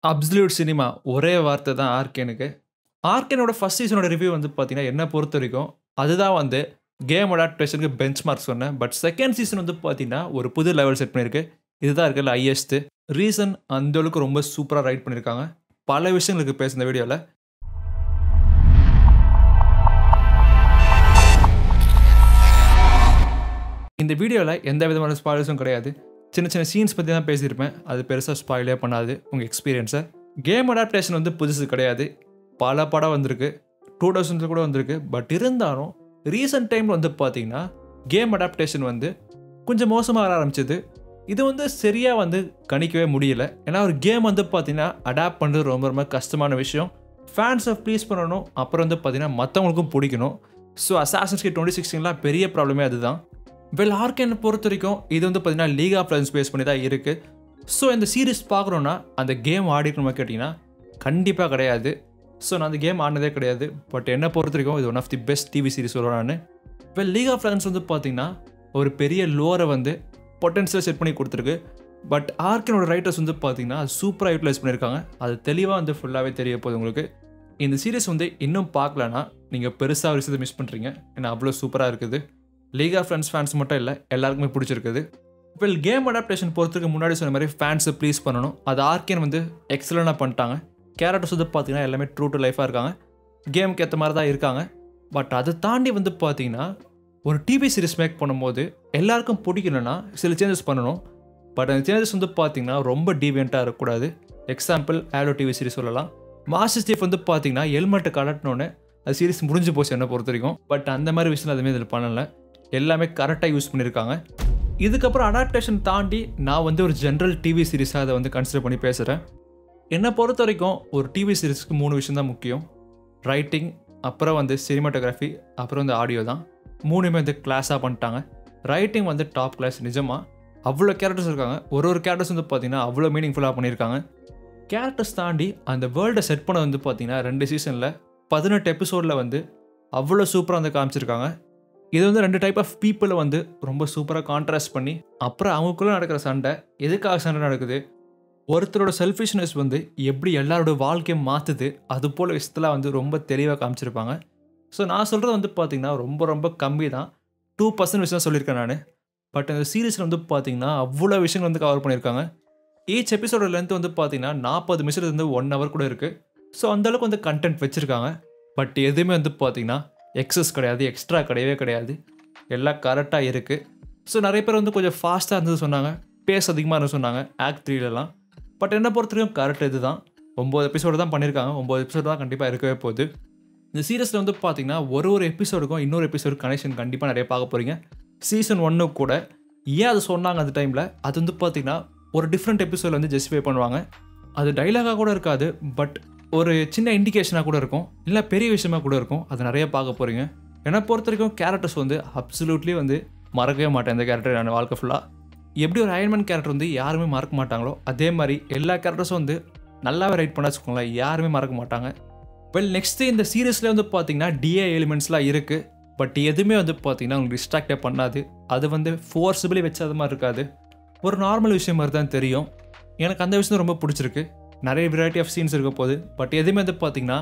Absolute cinema ஒரே வார்த்தை தான் ஆர்கேனுக்கு. ஆர்கேனோட ஃபர்ஸ்ட் சீசனோட ரிவ்யூ வந்து பார்த்தீங்கன்னா, என்ன பொறுத்தவரைக்கும் அதுதான் வந்து கேம் அடாப்டேஷனுக்கு பெஞ்ச் மார்க் சொன்னேன். பட் செகண்ட் சீசன் வந்து பார்த்தீங்கன்னா, ஒரு புது லெவல் செட் பண்ணியிருக்கு. இதுதான் இருக்கிறதுல ஹையஸ்ட் ரீசன். அந்த அளவுக்கு ரொம்ப சூப்பரா ரைட் பண்ணியிருக்காங்க. பல விஷயங்களுக்கு பேச இந்த வீடியோல. இந்த வீடியோல எந்த விதமான ஸ்பாயிலர்ஸும் கிடையாது. சின்ன சின்ன சீன்ஸ் பத்தி தான் பேசியிருப்பேன். அது பெருசா ஸ்பாயிலே பண்ணாது உங்க எக்ஸ்பீரியன்ஸை. கேம் அடாப்டேஷன் வந்து புதுசு கிடையாது. பல படம் வந்திருக்கு. 2000 கூட வந்திருக்கு. பட் இருந்தாலும் ரீசெண்ட் டைம்ல வந்து பார்த்தீங்கன்னா, கேம் அடாப்டேஷன் வந்து கொஞ்சம் மோசமாக வர ஆரம்பிச்சது. இது வந்து சரியா வந்து கணிக்கவே முடியல. ஏன்னா ஒரு கேம் வந்து பார்த்தீங்கன்னா, அடாப்ட் பண்ணுறது ரொம்ப ரொம்ப கஷ்டமான விஷயம். ஃபேன்ஸை ப்ளீஸ் பண்ணணும். அப்புறம் வந்து பார்த்தீங்கன்னா, மற்றவங்களுக்கும் பிடிக்கணும். ஸோ அசாசின்ஸ் கிரீட் 2016 பெரிய ப்ராப்ளமே அதுதான். ஆர்கேனை பொறுத்த வரைக்கும் இது வந்து பார்த்தீங்கன்னா, லீக் ஆஃப் லெஜண்ட்ஸ் பேஸ் பண்ணி தான் இருக்குது. ஸோ இந்த சீரிஸ் பார்க்குறோன்னா அந்த கேம் ஆடிக்கணுமா கேட்டிங்கன்னா கண்டிப்பாக கிடையாது. ஸோ நான் அந்த கேம் ஆடினதே கிடையாது. பட் என்னை பொறுத்த வரைக்கும் இது one of the best TV series சொல்கிறேன் நான். லீக் ஆஃப் லெஜண்ட்ஸ் வந்து பார்த்தீங்கன்னா ஒரு பெரிய லோரை வந்து பொட்டன்ஷியல் செட் பண்ணி கொடுத்துருக்கு. பட் ஆர்கேனோட ரைட்டர்ஸ் வந்து பார்த்தீங்கன்னா அது சூப்பராக யூட்டிலைஸ் பண்ணியிருக்காங்க. அது தெளிவாக வந்து ஃபுல்லாகவே தெரிய போகுது உங்களுக்கு. இந்த சீரிஸ் வந்து இன்னும் பார்க்கலன்னா நீங்கள் பெருசாக ஒரு விஷயத்தை மிஸ் பண்ணுறீங்க. ஏன்னா அவ்வளோ சூப்பராக இருக்குது. லீக் ஆஃப் லெஜண்ட்ஸ் ஃபேன்ஸ் மட்டும் இல்லை, எல்லாருக்குமே பிடிச்சிருக்குது. கேம் அடாப்டேஷன் பொறுத்ததுக்கு முன்னாடி சொன்ன மாதிரி ஃபேன்ஸை ப்ளீஸ் பண்ணணும். அது ஆர்கேன் வந்து எக்ஸலண்டாக பண்ணிட்டாங்க. கேரக்டர்ஸ் வந்து பார்த்தீங்கன்னா எல்லாமே ட்ரூ டு லைஃபாக இருக்காங்க. கேமுக்கு ஏற்ற மாதிரி தான் இருக்காங்க. பட் அதை தாண்டி வந்து பார்த்தீங்கன்னா ஒரு டிவி சீரிஸ் மேக் பண்ணும்போது எல்லாருக்கும் பிடிக்கணும்னா சில சேஞ்சஸ் பண்ணணும். பட் அந்த சேஞ்சஸ் வந்து பார்த்தீங்கன்னா ரொம்ப டீவியண்ட்டாக இருக்கக்கூடாது. எக்ஸாம்பிள் ஹேலோ டிவி சீரிஸ் சொல்லலாம். மாஸ்டர் சீஃப் வந்து பார்த்தீங்கன்னா ஹெல்மெட்டை கலட்டினோன்னே அது சீரிஸ் முடிஞ்சு போச்சு என்னை பொறுத்த வரைக்கும். பட் அந்த மாதிரி விஷயம் அதுமாதிரி இதில் பண்ணலை. எல்லாமே கரெக்டாக யூஸ் பண்ணியிருக்காங்க. இதுக்கப்புறம் அடாப்டேஷன் தாண்டி நான் வந்து ஒரு ஜென்ரல் டிவி சீரிஸாக அதை வந்து கன்சிடர் பண்ணி பேசுகிறேன். என்னை பொறுத்த வரைக்கும் ஒரு டிவி சீரிஸ்க்கு 3 விஷயம் தான் முக்கியம். ரைட்டிங், அப்புறம் வந்து சினிமாட்டோகிராஃபி, அப்புறம் வந்து ஆடியோ தான். 3மே வந்து கிளாஸாக பண்ணிட்டாங்க. ரைட்டிங் வந்து டாப் கிளாஸ். நிஜமாக அவ்வளோ கேரக்டர்ஸ் இருக்காங்க. ஒரு கேரக்டர்ஸ் வந்து பார்த்தீங்கன்னா அவ்வளோ மீனிங்ஃபுல்லாக பண்ணியிருக்காங்க. கேரக்டர்ஸ் தாண்டி அந்த வேர்ல்டை செட் பண்ண வந்து பார்த்தீங்கன்னா 2 சீசனில் 18 எபிசோடில் வந்து அவ்வளோ சூப்பராக வந்து காமிச்சிருக்காங்க. இது வந்து 2 டைப் ஆஃப் பீப்புளை வந்து ரொம்ப சூப்பராக கான்ட்ராஸ்ட் பண்ணி, அப்புறம் அவங்களுக்குள்ளே நடக்கிற சண்டை எதுக்காக சண்டை நடக்குது, ஒருத்தரோட செல்ஃபிஷ்னஸ் வந்து எப்படி எல்லாரோட வாழ்க்கையை மாற்றுது, அது போல் விஷயத்தில் வந்து ரொம்ப தெளிவாக காமிச்சிருப்பாங்க. ஸோ நான் சொல்கிறது வந்து பார்த்திங்கன்னா ரொம்ப ரொம்ப கம்மி தான். 2% விஷயம் சொல்லியிருக்கேன் நான். பட் இந்த சீரீஸில் வந்து பார்த்திங்கன்னா அவ்வளோ விஷயங்கள் வந்து கவர் பண்ணியிருக்காங்க. ஈச் எபிசோட லென்த் வந்து பார்த்திங்கன்னா 40 நிமிஷத்துலேருந்து 1 hour கூட இருக்குது. ஸோ அந்தளவுக்கு வந்து கண்டென்ட் வச்சுருக்காங்க. பட் எதுவுமே வந்து பார்த்திங்கன்னா எக்ஸஸ் கிடையாது, எக்ஸ்ட்ரா கிடையவே கிடையாது. எல்லாம் கரெக்டாக இருக்குது. ஸோ நிறைய பேர் வந்து கொஞ்சம் ஃபாஸ்ட்டாக இருந்தது சொன்னாங்க, பேஸ் அதிகமாக இருந்து சொன்னாங்க ஆக்ட் 3லலாம். பட் என்னை பொறுத்த வரைக்கும் கரெக்ட் இது தான். 9 எபிசோடு தான் பண்ணியிருக்காங்க. 9 எபிசோடு தான் கண்டிப்பாக இருக்கவே போகுது. இந்த சீரிஸில் வந்து பார்த்தீங்கன்னா ஒரு எபிசோடுக்கும் இன்னொரு எபிசோடு கனெக்ஷன் கண்டிப்பாக நிறைய பார்க்க போகிறீங்க. சீசன் 1 கூட ஏன் அது சொன்னாங்க அந்த டைமில், அது வந்து பார்த்திங்கன்னா ஒரு டிஃப்ரெண்ட் எபிசோடில் வந்து ஜஸ்டிஃபை பண்ணுவாங்க. அது டைலாகாக கூட இருக்காது, பட் ஒரு சின்ன இண்டிகேஷனாக கூட இருக்கும், இல்லை பெரிய விஷயமாக கூட இருக்கும். அதை நிறைய பார்க்க போகிறீங்க. என்னை பொறுத்த வரைக்கும் கேரக்டர்ஸ் வந்து அப்சல்யூட்லி வந்து மறக்கவே மாட்டேன். இந்த கேரக்டர் நான் வாழ்க்கை ஃபுல்லாக எப்படி ஒரு அயன்மேன் கேரக்டர் வந்து யாருமே மறக்க மாட்டாங்களோ, அதே மாதிரி எல்லா கேரக்டர்ஸும் வந்து நல்லாவே ரைட் பண்ண வச்சுக்கோங்களேன், யாருமே மறக்க மாட்டாங்க. நெக்ஸ்ட்டு இந்த சீரீஸில் வந்து பார்த்தீங்கன்னா டிஏ எலிமெண்ட்ஸ்லாம் இருக்குது. பட் எதுவுமே வந்து பார்த்தீங்கன்னா உங்களுக்கு டிஸ்ட்ராக்டே பண்ணாது. அது வந்து ஃபோர்ஸபிளி வச்சது மாதிரி இருக்காது. ஒரு நார்மல் விஷயம் மாதிரி தான் தெரியும். எனக்கு அந்த விஷயம் ரொம்ப பிடிச்சிருக்கு. நிறைய வெரைட்டி ஆஃப் சீன்ஸ் இருக்க போகுது. பட் எதுவுமே வந்து பார்த்தீங்கன்னா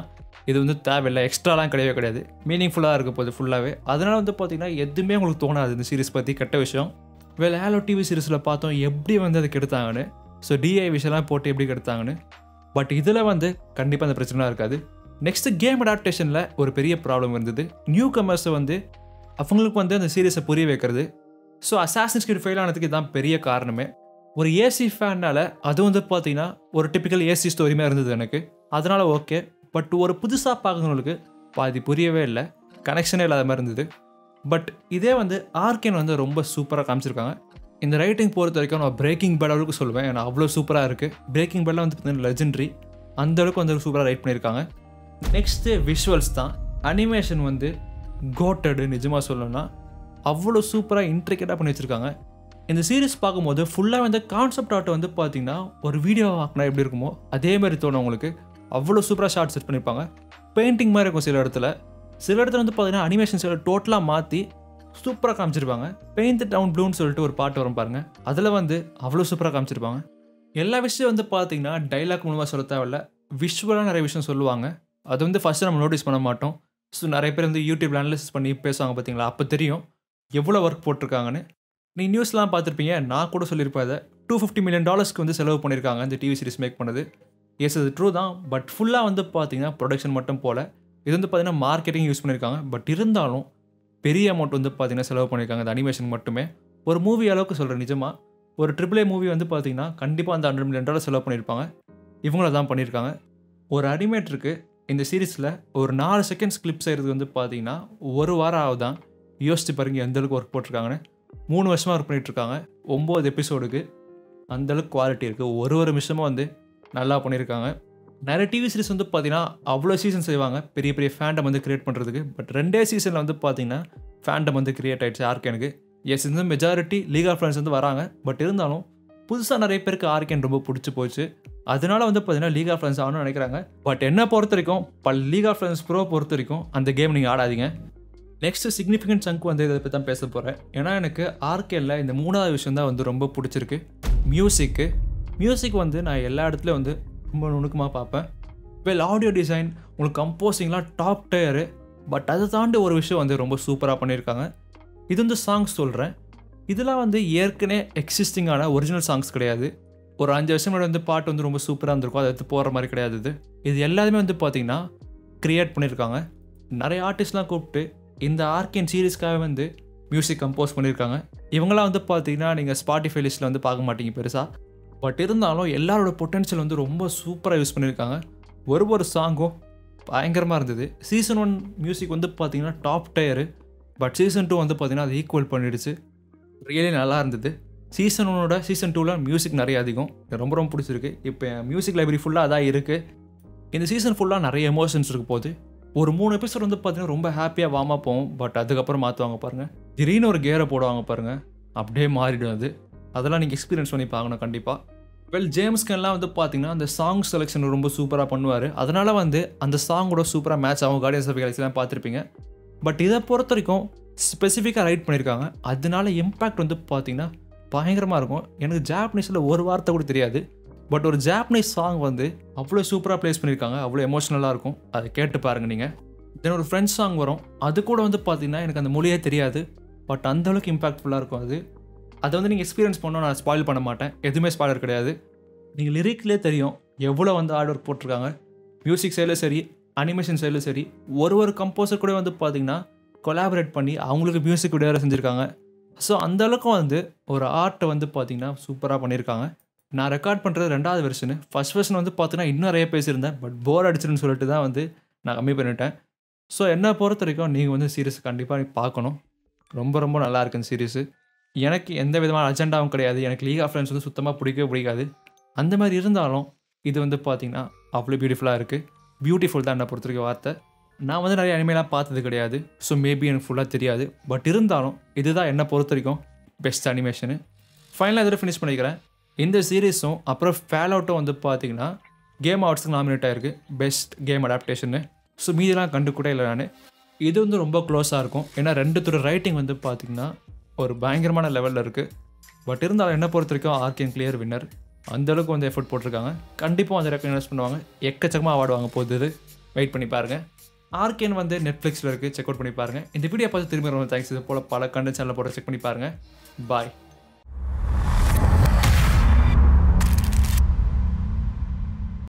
இது வந்து தேவையில்லை, எக்ஸ்ட்ராலாம் கிடையவே கிடையாது. மீனிங்ஃபுல்லாக இருக்க போகுது ஃபுல்லாகவே. அதனால் வந்து பார்த்தீங்கன்னா எதுவுமே உங்களுக்கு தோணாது இந்த சீரிஸ் பற்றி கெட்ட விஷயம். ஹேலோ டிவி சீரிஸில் பார்த்தோம் எப்படி வந்து அதை கெடுத்தாங்கன்னு. ஸோ டிஐ விஷயம்லாம் போட்டு எப்படி கெடுத்தாங்கன்னு. பட் இதில் வந்து கண்டிப்பாக அந்த பிரச்சனைலாம் இருக்காது. நெக்ஸ்ட்டு கேம் அடாப்டேஷனில் ஒரு பெரிய ப்ராப்ளம் இருந்தது. நியூ கமர்ஸை வந்து அவங்களுக்கு வந்து அந்த சீரிஸை புரிய வைக்கிறது. ஸோ அசாசின்ஸ் கிரீட் ஃபெயில் ஆனதுக்கு இதுதான் பெரிய காரணமே. ஒரு ஏசி ஃபேனால் அது வந்து பார்த்தீங்கன்னா ஒரு டிப்பிக்கல் ஏசி ஸ்டோரியுமே இருந்தது எனக்கு. அதனால் ஓகே. பட் ஒரு புதுசாக பார்க்குறவங்களுக்கு பாதி புரியவே இல்லை, கனெக்ஷனே இல்லாத மாதிரி இருந்தது. பட் இதே வந்து ஆர்கேன் வந்து ரொம்ப சூப்பராக காமிச்சிருக்காங்க. இந்த ரைட்டிங் பொறுத்த வரைக்கும் நான் பிரேக்கிங் பேட் அளவுக்கு சொல்லுவேன். ஏன்னா அவ்வளோ சூப்பராக இருக்குது. பிரேக்கிங் பேட்லாம் வந்து பார்த்தீங்கன்னா லெஜெண்டரி. அந்தளவுக்கு வந்து சூப்பராக ரைட் பண்ணியிருக்காங்க. நெக்ஸ்ட்டு விஷுவல்ஸ் தான். அனிமேஷன் வந்து கோட்டடு. நிஜமாக சொல்லணும்னா அவ்வளோ சூப்பராக இன்ட்ரிகேட்டாக பண்ணி வச்சுருக்காங்க. இந்த சீரிஸ் பார்க்கும்போது ஃபுல்லாக வந்து கான்செப்ட் ஆர்ட் வந்து பார்த்தீங்கன்னா ஒரு வீடியோ ஆக்கினா எப்படி இருக்குமோ அதே மாதிரி தோணும் உங்களுக்கு. அவ்வளோ சூப்பராக ஷார்ட் செட் பண்ணியிருப்பாங்க. பெயிண்டிங் மாதிரி இருக்கும் சில இடத்துல வந்து பார்த்தீங்கன்னா அனிமேஷன்ஸ் டோட்டலாக மாற்றி சூப்பராக காமிச்சிருப்பாங்க. பெயிண்ட் டவுன் ப்ளூன்னு சொல்லிட்டு ஒரு பாட்டு வரும் பாருங்கள், அதில் வந்து அவ்வளோ சூப்பராக காமிச்சிருப்பாங்க. எல்லா விஷயம் வந்து பார்த்தீங்கன்னா டைலாக் மூலமாக சொல்ல தேவையில்ல, விஷுவலாக நிறைய விஷயம் சொல்லுவாங்க. அது வந்து ஃபஸ்ட்டு நம்ம நோட்டீஸ் பண்ண மாட்டோம். ஸோ நிறைய பேர் வந்து யூடியூப்ல அனலைசிஸ் பண்ணி பேசுவாங்க பார்த்தீங்களா, அப்போ தெரியும் எவ்வளோ ஒர்க் போட்டிருக்காங்கன்னு. நீ நியூஸ்லாம் பார்த்துருப்பீங்க, நான் கூட சொல்லியிருப்பேன் அதை. $250 million வந்து செலவு பண்ணியிருக்காங்க இந்த டிவி சீரிஸ் மேக் பண்ணது. எஸ் அது ட்ரூ தான். பட் ஃபுல்லாக வந்து பார்த்தீங்கன்னா ப்ரொடக்ஷன் மட்டும் போல, இது வந்து பார்த்தீங்கன்னா மார்க்கெட்டிங் யூஸ் பண்ணியிருக்காங்க. பட் இருந்தாலும் பெரிய அமௌண்ட் வந்து பார்த்தீங்கன்னா செலவு பண்ணியிருக்காங்க இந்த அனிமேஷன் மட்டுமே. ஒரு மூவி அளவுக்கு சொல்கிறேன் நிஜமாக. ஒரு AAA மூவி வந்து பார்த்தீங்கன்னா கண்டிப்பாக அந்த $100 million செலவு பண்ணியிருப்பாங்க. இவங்கள தான் பண்ணியிருக்காங்க. ஒரு அனிமேட்டருக்கு இந்த சீரிஸில் ஒரு 4 செகண்ட்ஸ் கிளிப் செய்கிறது வந்து பார்த்தீங்கன்னா 1 வாரம் ஆகுதான். யோசிச்சு பாருங்க எந்த அளவுக்கு ஒர்க் போட்டிருக்காங்கன்னு. 3 வருஷமாக ஒர்க் பண்ணிகிட்ருக்காங்க. 9 எபிசோடுக்கு அந்தளவுக்கு குவாலிட்டி இருக்குது. ஒரு விஷயமும் வந்து நல்லா பண்ணியிருக்காங்க. நிறைய டிவி சீரிஸ் வந்து பார்த்தீங்கன்னா அவ்வளோ சீசன் செய்வாங்க பெரிய பெரிய ஃபேண்டம் வந்து கிரியேட் பண்ணுறதுக்கு. பட் 2 சீசனில் வந்து பார்த்தீங்கன்னா ஃபேண்டம் வந்து கிரியேட் ஆகிடுச்சு ஆர்கேனுக்கு. எஸ் இந்த மெஜாரிட்டி லீக் ஆஃப் லெஜெண்ட்ஸ் வந்து வராங்க. பட் இருந்தாலும் புதுசாக நிறைய பேருக்கு ஆர்கேன் ரொம்ப பிடிச்சி போச்சு. அதனால வந்து பார்த்தீங்கன்னா லீக் ஆஃப் லெஜெண்ட்ஸ் ஆகணும்னு நினைக்கிறாங்க. பட் என்ன பொறுத்த வரைக்கும் லீக் ஆஃப் லெஜெண்ட்ஸ் ப்ரோ பொறுத்த வரைக்கும் அந்த கேம் நீங்கள் ஆடாதீங்க. நெக்ஸ்ட் சிக்னிஃபிகன்ட் சங்க் வந்து இதை பற்றி தான் பேச போகிறேன். ஏன்னா எனக்கு ஆர்கேனில் இந்த 3வது விஷயம் தான் வந்து ரொம்ப பிடிச்சிருக்கு. மியூசிக் வந்து நான் எல்லா இடத்துலையும் வந்து ரொம்ப நுணுக்கமாக பார்ப்பேன். ஆடியோ டிசைன் உங்களுக்கு கம்போசிங்லாம் டாப் டயரு. பட் அதை தாண்டி ஒரு விஷயம் வந்து ரொம்ப சூப்பராக பண்ணியிருக்காங்க. இது வந்து சாங்ஸ் சொல்கிறேன். இதெல்லாம் வந்து ஏற்கனவே எக்ஸிஸ்டிங்கான ஒரிஜினல் சாங்ஸ் கிடையாது. ஒரு 5 வருஷம் முன்னாடி வந்து பாட்டு வந்து ரொம்ப சூப்பராக இருந்திருக்கும், அதை எடுத்து போகிற மாதிரி கிடையாது. இது எல்லாருமே வந்து பார்த்திங்கன்னா க்ரியேட் பண்ணியிருக்காங்க. நிறைய ஆர்டிஸ்ட்லாம் கூப்பிட்டு இந்த ஆர்கேன் சீரீஸ்க்காக வந்து மியூசிக் கம்போஸ் பண்ணியிருக்காங்க. இவங்களாம் வந்து பார்த்தீங்கன்னா நீங்கள் ஸ்பாட்டிஃபை லிஸ்ட்டில் வந்து பார்க்க மாட்டீங்க பெருசாக. பட் இருந்தாலும் எல்லாரோட பொட்டன்ஷியல் வந்து ரொம்ப சூப்பராக யூஸ் பண்ணியிருக்காங்க. ஒரு சாங்கும் பயங்கரமாக இருந்தது. சீசன் 1 மியூசிக் வந்து பார்த்தீங்கன்னா டாப் டயரு. பட் சீசன் 2 வந்து பார்த்தீங்கன்னா அது ஈக்குவல் பண்ணிடுச்சு. ரியலி நல்லா இருந்தது. சீசன் 1ஓட சீசன் 2ல் மியூசிக் நிறைய அதிகம். ரொம்ப ரொம்ப பிடிச்சிருக்கு. இப்போ மியூசிக் லைப்ரரி ஃபுல்லாக அதான் இருக்குது. இந்த சீசன் ஃபுல்லாக நிறைய எமோஷன்ஸ் இருக்க போகுது. ஒரு 3 எபிசோட் வந்து பார்த்தீங்கன்னா ரொம்ப ஹாப்பியாக வார்மாக போகும். பட் அதுக்கப்புறம் மாற்றுவாங்க பாருங்கள். திடீர்னு ஒரு கேரை போடுவாங்க பாருங்கள், அப்படியே மாறிடும் அது. அதெல்லாம் நீங்கள் எக்ஸ்பீரியன்ஸ் பண்ணி பார்க்கணும் கண்டிப்பாக. ஜேம்ஸ் கன்லாம் வந்து பார்த்தீங்கன்னா அந்த சாங் செலெக்ஷன் ரொம்ப சூப்பராக பண்ணுவார். அதனால் வந்து அந்த சாங்கோட சூப்பராக மேட்ச் ஆகும். கார்டியன்ஸ் ஆஃப் கேலக்ஸிலாம் பார்த்துருப்பீங்க. பட் இதை பொறுத்த வரைக்கும் ஸ்பெசிஃபிக்காக ரைட் பண்ணியிருக்காங்க. அதனால இம்பேக்ட் வந்து பார்த்தீங்கன்னா பயங்கரமாக இருக்கும். எனக்கு ஜாப்பனீஸில் ஒரு வார்த்தை கூட தெரியாது. பட் ஒரு ஜாப்பனீஸ் சாங் வந்து அவ்வளோ சூப்பராக ப்ளேஸ் பண்ணியிருக்காங்க. அவ்வளோ எமோஷ்னலாக இருக்கும். அதை கேட்டு பாருங்கள் நீங்கள். தென் ஒரு ஃப்ரெண்ட்ஸ் சாங் வரும். அது கூட வந்து பார்த்தீங்கன்னா எனக்கு அந்த மொழியே தெரியாது. பட் அந்தளவுக்கு இம்பாக்ட்ஃபுல்லாக இருக்கும் அது. அதை வந்து நீங்கள் எக்ஸ்பீரியன்ஸ் பண்ணோம். நான் ஸ்பாயில் பண்ண மாட்டேன். எதுவுமே ஸ்பாயிலர் கிடையாது. நீங்கள் லிரிக்லேயே தெரியும் எவ்வளோ வந்து ஹார்ட் ஒர்க் போட்டிருக்காங்க. மியூசிக் சைடில் சரி, அனிமேஷன் சைடில் சரி. ஒரு கம்போசர் கூட வந்து பார்த்தீங்கன்னா கொலாபரேட் பண்ணி அவங்களுக்கு மியூசிக் வீடியோ செஞ்சுருக்காங்க. ஸோ அந்தளவுக்கு வந்து ஒரு ஆர்ட்டை வந்து பார்த்தீங்கன்னா சூப்பராக பண்ணியிருக்காங்க. நான் ரெக்கார்ட் பண்ணுறது 2வது வெர்ஷனு. ஃபஸ்ட் வெர்ஷன் வந்து பார்த்தீங்கன்னா இன்னும் நிறைய பேசியிருந்தேன். பட் போர் அடிச்சிருன்னு சொல்லிட்டு தான் வந்து நான் கம்மி பண்ணிட்டேன். ஸோ என்னை பொறுத்த வரைக்கும் நீங்கள் வந்து சீரிஸ் கண்டிப்பாக பார்க்கணும். ரொம்ப ரொம்ப நல்லா இருக்கு இந்த சீரிஸு. எனக்கு எந்த விதமான அஜெண்டாவும் கிடையாது. எனக்கு லீக் ஆஃப் லெஜெண்ட்ஸ் வந்து சுத்தமாக பிடிக்காது. அந்த மாதிரி இருந்தாலும் இது வந்து பார்த்தீங்கன்னா அவ்வளோ பியூட்டிஃபுல்லாக இருக்குது. பியூட்டிஃபுல் தான் என்னை பொறுத்த வரைக்கும் வார்த்தை. நான் வந்து நிறைய அனிமேலாம் பார்த்தது கிடையாது. ஸோ மேபி எனக்கு ஃபுல்லாக தெரியாது. பட் இருந்தாலும் இதுதான் என்னை பொறுத்த வரைக்கும் பெஸ்ட் அனிமேஷனு. ஃபைனலாக இதில் ஃபினிஷ் பண்ணிக்கிறேன். இந்த சீரீஸும் அப்புறம் ஃபேல் அவுட்டும் வந்து பார்த்தீங்கன்னா கேம் அவார்ட்ஸுக்கு நாமினேட் ஆகிருக்கு பெஸ்ட் கேம் அடாப்டேஷனு. ஸோ மீதெல்லாம் கண்டு கூட இல்லை நான். இது வந்து ரொம்ப க்ளோஸாக இருக்கும். ஏன்னா 2 ரைட்டிங் வந்து பார்த்திங்கன்னா ஒரு பயங்கரமான லெவலில் இருக்குது. பட் இருந்தாலும் என்ன பொறுத்த வரைக்கும் ஆர்கேன் கிளியர் வின்னர். அந்தளவுக்கு வந்து எஃபர்ட் போட்டிருக்காங்க. கண்டிப்பாக வந்து ரெக்கக்னைஸ் பண்ணுவாங்க. எக்கச்சக்கமாக அவார்டு வாங்க போகுது. வெயிட் பண்ணி பாருங்கள். ஆர்கேன் வந்து நெட்ஃப்ளிக்ஸில் இருக்குது. செக் அவுட் பண்ணி பாருங்கள். இந்த வீடியோ பார்த்து திரும்பி ரொம்ப தேங்க்ஸ். இது போல் பல கண்டென்ட் சேனலில் போட்டு செக் பண்ணி பாருங்கள். பாய்.